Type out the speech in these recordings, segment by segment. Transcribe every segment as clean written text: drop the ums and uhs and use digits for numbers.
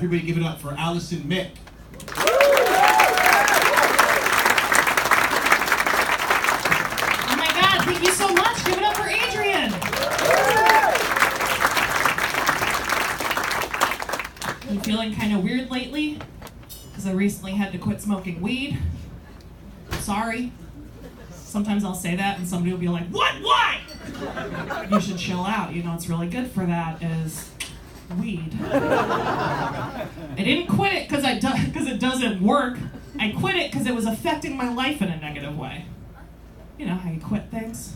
Everybody give it up for Allison Mick. Oh my God, thank you so much. Give it up for Adrian. You feeling kind of weird lately? Because I recently had to quit smoking weed. Sorry. Sometimes I'll say that and somebody will be like, what? Why? You should chill out. You know what's really good for that is weed. I didn't quit it because it doesn't work. I quit it because it was affecting my life in a negative way. You know how you quit things?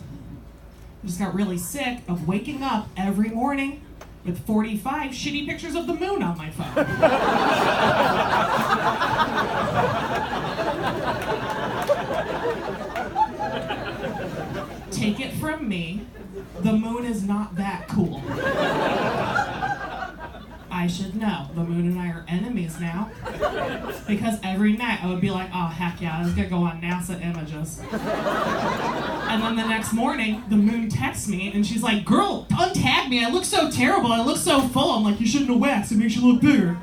I just got really sick of waking up every morning with 45 shitty pictures of the moon on my phone. Take it from me, the moon is not that cool. I should know. The moon and I are enemies now. Because every night I would be like, oh heck yeah, I was gonna go on NASA images. And then the next morning, the moon texts me and she's like, girl, untag me, I look so terrible, I look so full. I'm like, you shouldn't have waxed, it makes you look bigger.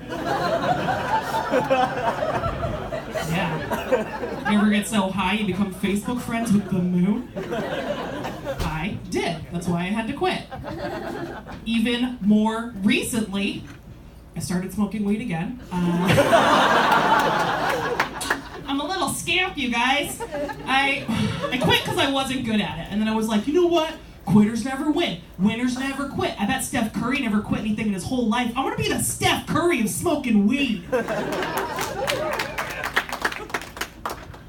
Yeah. You ever get so high you become Facebook friends with the moon? I did. That's why I had to quit. Even more recently, I started smoking weed again. I'm a little scamp, you guys. I quit because I wasn't good at it. And then I was like, you know what? Quitters never win. Winners never quit. I bet Steph Curry never quit anything in his whole life. I want to be the Steph Curry of smoking weed.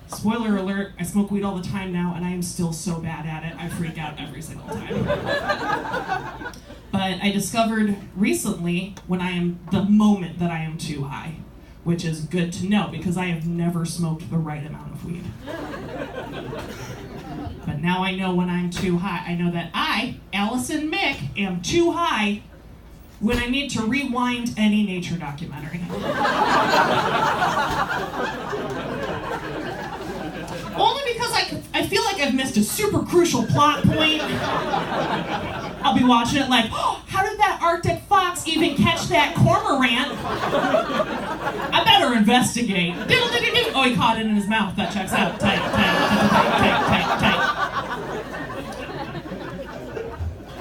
Spoiler alert, I smoke weed all the time now, and I am still so bad at it, I freak out every single time. But I discovered recently the moment that I am too high, which is good to know, because I have never smoked the right amount of weed. But now I know when I'm too high. I know that I, Allison Mick, am too high when I need to rewind any nature documentary. Only because I feel like I've missed a super crucial plot point. I'll be watching it like, oh, how did that Arctic fox even catch that cormorant? I better investigate. Diddle-diddle-doo. Oh, he caught it in his mouth. That checks out. Tight.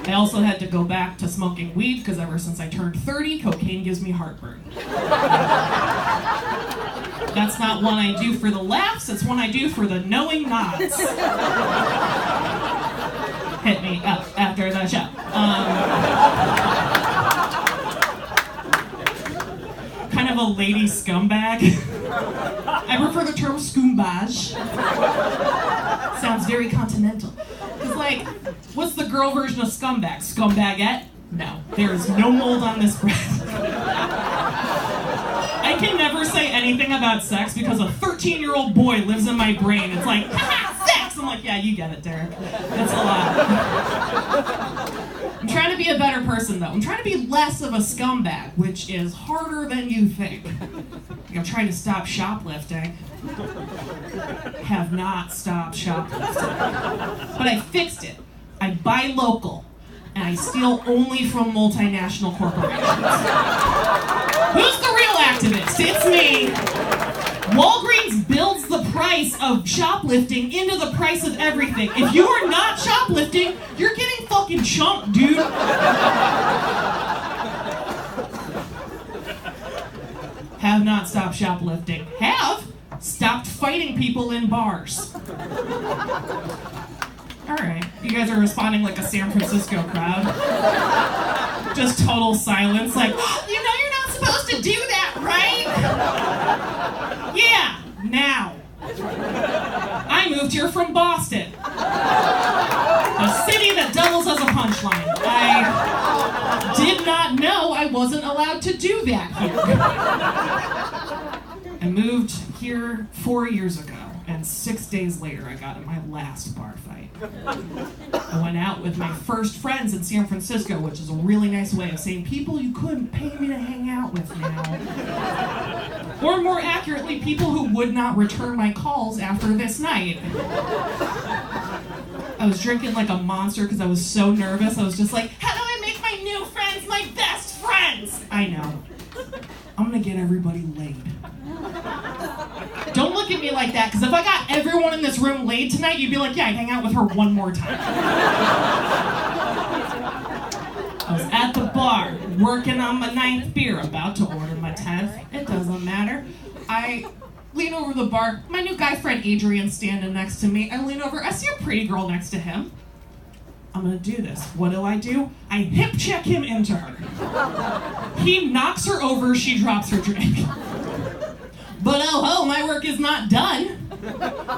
I also had to go back to smoking weed because ever since I turned 30, cocaine gives me heartburn. That's not one I do for the laughs, it's one I do for the knowing nods. Hit me up after the show. Kind of a lady scumbag. I prefer the term scumbage. Sounds very continental. It's like, what's the girl version of scumbag? Scumbagette? No, there is no mold on this breath. I can never say anything about sex because a 13-year-old boy lives in my brain. It's like, haha, sex! I'm like, yeah, you get it, Derek. That's a lot. I'm trying to be a better person, though. I'm trying to be less of a scumbag, which is harder than you think. Like, I'm trying to stop shoplifting. Have not stopped shoplifting. But I fixed it. I buy local. And I steal only from multinational corporations. Who's the real activist? It's me. Walgreens builds the price of shoplifting into the price of everything. If you are not shoplifting, you're getting fucking chumped, dude. Have not stopped shoplifting. Have stopped fighting people in bars. Alright, you guys are responding like a San Francisco crowd. Just total silence, like, oh, you know you're not supposed to do that, right? Yeah, now. I moved here from Boston. A city that doubles as a punchline. I did not know I wasn't allowed to do that here. I moved here 4 years ago. And 6 days later, I got in my last bar fight. I went out with my first friends in San Francisco, which is a really nice way of saying people you couldn't pay me to hang out with now. Or more accurately, people who would not return my calls after this night. I was drinking like a monster because I was so nervous. I was just like, how do I make my new friends my best friends? I know. I'm gonna get everybody laid. Don't look at me like that, because if I got everyone in this room laid tonight, you'd be like, yeah, I'd hang out with her one more time. I was at the bar, working on my 9th beer, about to order my 10th. It doesn't matter. I lean over the bar. My new guy friend Adrian's standing next to me. I lean over. I see a pretty girl next to him. I'm gonna do this. What do? I hip check him into her. He knocks her over. She drops her drink. But oh ho, my work is not done.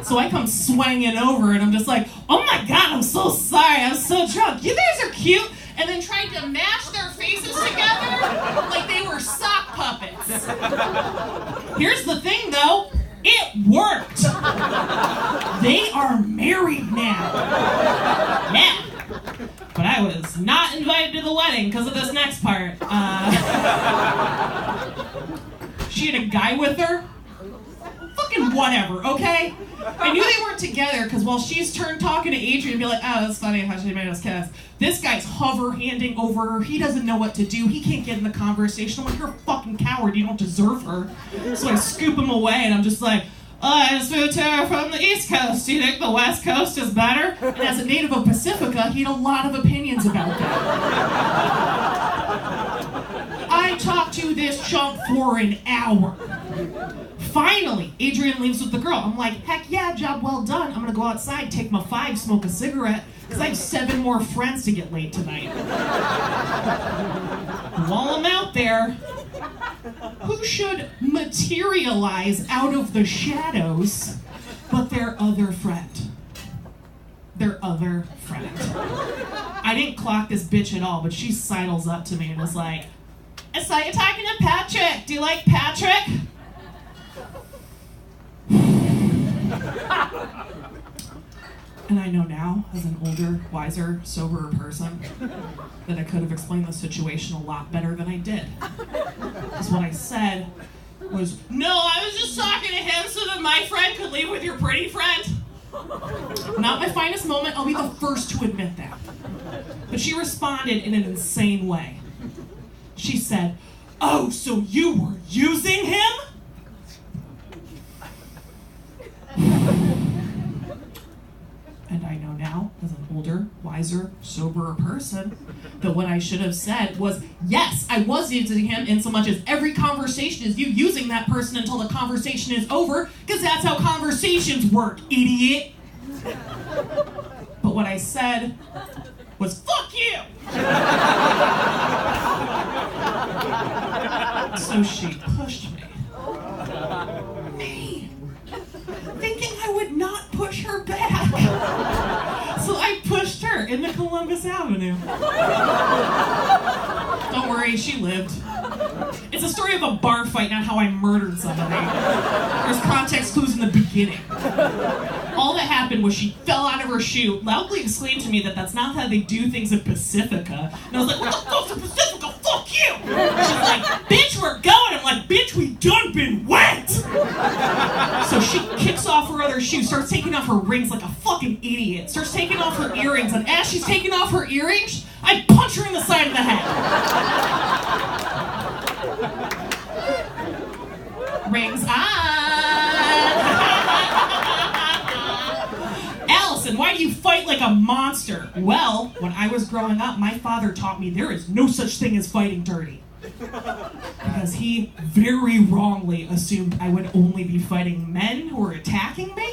So I come swanging over and I'm just like, oh my God, I'm so sorry. I'm so drunk. You guys are cute. And then tried to mash their faces together like they were sock puppets. Here's the thing though, it worked. They are married now. Yeah. But I was not invited to the wedding because of this next part. She had a guy with her. Fucking whatever, okay? I knew they weren't together because while she's turned talking to Adrian and be like, oh, that's funny how she made us kiss. This guy's hover-handing over her. He doesn't know what to do. He can't get in the conversation. I'm like, you're a fucking coward. You don't deserve her. So I scoop him away and I'm just like, oh, I just moved here from the East Coast. Do you think the West Coast is better? And as a native of Pacifica, he had a lot of opinions about that. I talked to this chump for an hour. Finally, Adrian leaves with the girl. I'm like, heck yeah, job well done. I'm gonna go outside, take my 5, smoke a cigarette, because I have 7 more friends to get laid tonight. While I'm out there, who should materialize out of the shadows but their other friend? Their other friend. I didn't clock this bitch at all, but she sidles up to me and was like, I saw you talking to Patrick. Do you like Patrick? And I know now, as an older, wiser, soberer person, that I could have explained the situation a lot better than I did. Because what I said was, no, I was just talking to him so that my friend could leave with your pretty friend. Not my finest moment, I'll be the first to admit that. But she responded in an insane way. She said, oh, so you were using him? And I know now, as an older, wiser, soberer person, that what I should have said was, yes, I was using him in so much as every conversation is you using that person until the conversation is over, because that's how conversations work, idiot. But what I said was, fuck you! So she pushed me. Me! Thinking I would not push her back. So I pushed her into Columbus Avenue. Don't worry, she lived. It's a story of a bar fight, not how I murdered somebody. There's context clues in the beginning. All that happened was she fell out of her shoe, loudly exclaimed to me that that's not how they do things in Pacifica. And I was like, what the fuck's in Pacifica? Fuck you! She's like, bitch, we're going. I'm like, bitch, we done been wet! So she kicks off her other shoe, starts taking off her rings like a fucking idiot, starts taking off her earrings, and as she's taking off her earrings, I punch her in the side of the head. Rings on! Allison, why do you fight like a monster? Well, when I was growing up, my father taught me there is no such thing as fighting dirty. Because he very wrongly assumed I would only be fighting men who were attacking me.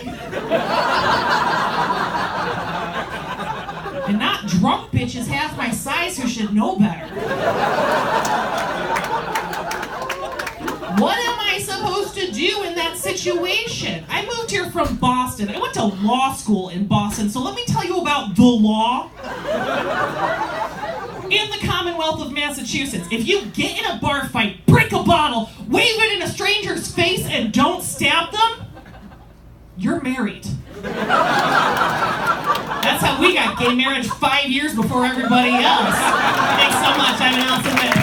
And not drunk bitches half my size who should know better. What am I supposed to do in that situation? I moved here from Boston. I went to law school in Boston, so let me tell you about the law. In the Commonwealth of Massachusetts, if you get in a bar fight, break a bottle, wave it in a stranger's face, and don't stab them, you're married. That's how we got gay marriage 5 years before everybody else. Thanks so much. I'm Allison Mick.